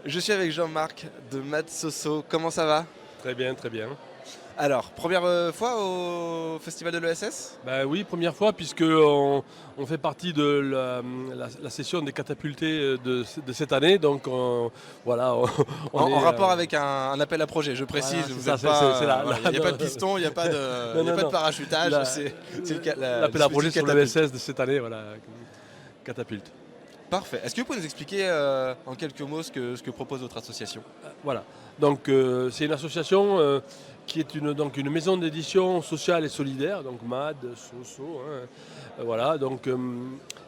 Je suis avec Jean-Marc de Mad Soso. Comment ça va? Très bien, très bien. Alors, première fois au festival de l'ESS? Ben oui, première fois puisque on fait partie de la session des catapultés de cette année. Donc voilà, on En est. rapport avec un appel à projet, je Voilà, précise. c'est Vous ça, êtes pas, c'est voilà, il n'y a pas de piston, il n'y a pas de, non, il y a non, pas de non. parachutage. La- C'est le L'appel à projet dispositif sur catapulte. l'ESS de cette année, voilà, catapulte. Parfait. Est-ce que vous pouvez nous expliquer en quelques mots ce que propose votre association? Voilà. Donc c'est une association qui est une maison d'édition sociale et solidaire, donc MAD, SOSO. Hein. Voilà. Donc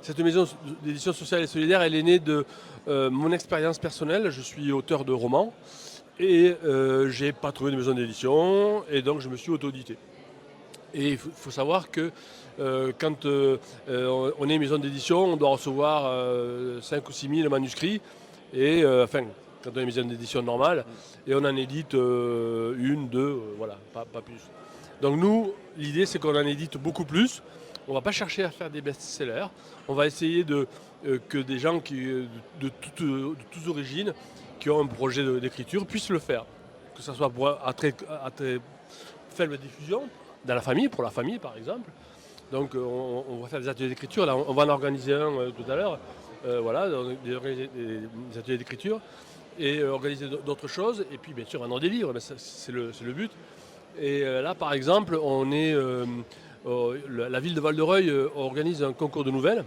cette maison d'édition sociale et solidaire, elle est née de mon expérience personnelle. Je suis auteur de romans et j'ai pas trouvé de maison d'édition et donc je me suis auto-édité. Et il faut savoir que quand on est une maison d'édition, on doit recevoir 5 ou 6 000 manuscrits. Et enfin, quand on est une maison d'édition normale, et on en édite une, deux, voilà, pas plus. Donc nous, l'idée c'est qu'on en édite beaucoup plus. On ne va pas chercher à faire des best-sellers. On va essayer que des gens de toutes origines, qui ont un projet d'écriture, puissent le faire. Que ce soit à très faible diffusion, dans la famille, pour la famille par exemple. Donc on va faire des ateliers d'écriture. Là, on va en organiser un tout à l'heure. Voilà, des ateliers d'écriture et organiser d'autres choses. Et puis bien sûr vendre des livres, mais c'est le but. Et là par exemple, la ville de Val-de-Reuil organise un concours de nouvelles.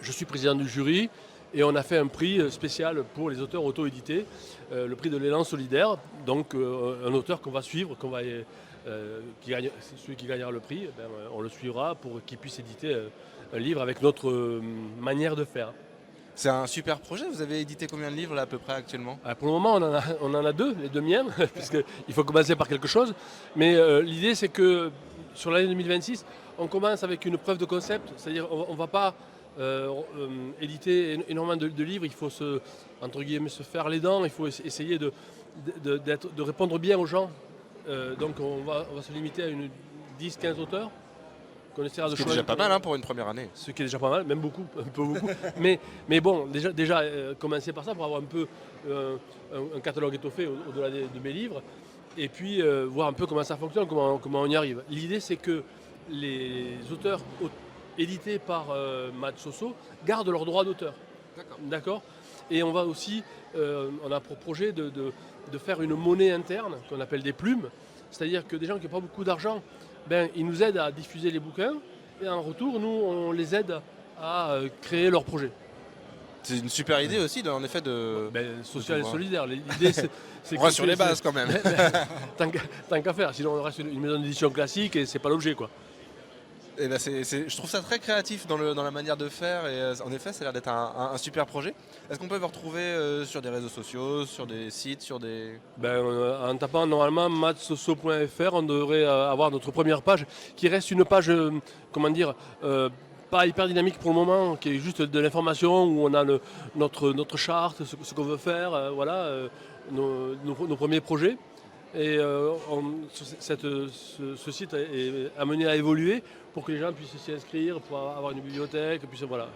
Je suis président du jury et on a fait un prix spécial pour les auteurs auto-édités, le prix de l'élan solidaire. Donc un auteur qu'on va suivre, celui qui gagnera le prix, on le suivra pour qu'il puisse éditer un livre avec notre manière de faire. C'est un super projet. Vous avez édité combien de livres là à peu près actuellement? Pour le moment, on en a deux, les deux miens, puisqu'il faut commencer par quelque chose. Mais l'idée, c'est que sur l'année 2026, on commence avec une preuve de concept, c'est-à-dire on ne va pas éditer énormément de livres, il faut entre guillemets, se faire les dents, il faut essayer de répondre bien aux gens. Donc on va se limiter à une 10-15 auteurs. Ce qui est déjà pas mal hein, pour une première année. Ce qui est déjà pas mal, même beaucoup, un peu beaucoup. mais bon, déjà commencer par ça pour avoir un peu un catalogue étoffé au-delà de mes livres. Et puis voir un peu comment ça fonctionne, comment on y arrive. L'idée c'est que les auteurs édités par Mad Soso gardent leurs droits d'auteur. D'accord. Et on va aussi, on a pour projet de faire une monnaie interne qu'on appelle des plumes. C'est-à-dire que des gens qui n'ont pas beaucoup d'argent, ils nous aident à diffuser les bouquins et en retour, nous, on les aide à créer leur projet. C'est une super idée aussi, en effet, Social et solidaire. L'idée, c'est on reste sur les bases quand même. Tant qu'à faire, sinon on reste une maison d'édition classique et c'est pas l'objet, quoi. Et je trouve ça très créatif dans la manière de faire et en effet ça a l'air d'être un super projet. Est-ce qu'on peut vous retrouver sur des réseaux sociaux, sur des sites, sur des... En tapant normalement madsoso.fr, on devrait avoir notre première page qui reste une page, pas hyper dynamique pour le moment, qui est juste de l'information où on a notre charte, ce qu'on veut faire, nos premiers projets. Et ce site est amené à évoluer pour que les gens puissent s'y inscrire, pour avoir une bibliothèque, puis voilà.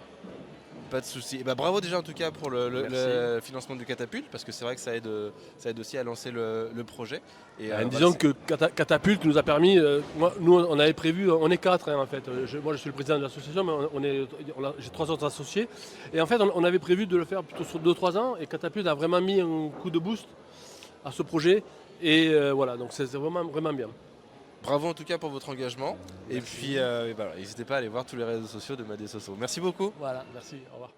Pas de souci. Et bravo déjà en tout cas pour le financement du catapulte, parce que c'est vrai que ça aide aussi à lancer le projet. Et, disons que Catapulte nous a permis, nous on avait prévu, on est 4 hein, en fait, moi je suis le président de l'association, mais j'ai 3 autres associés. Et en fait on avait prévu de le faire plutôt sur 2-3 ans, et Catapulte a vraiment mis un coup de boost à ce projet. Et voilà, donc c'est vraiment, vraiment bien. Bravo en tout cas pour votre engagement. Merci. Et puis n'hésitez pas à aller voir tous les réseaux sociaux de Mad Soso. Merci beaucoup. Voilà, merci, au revoir.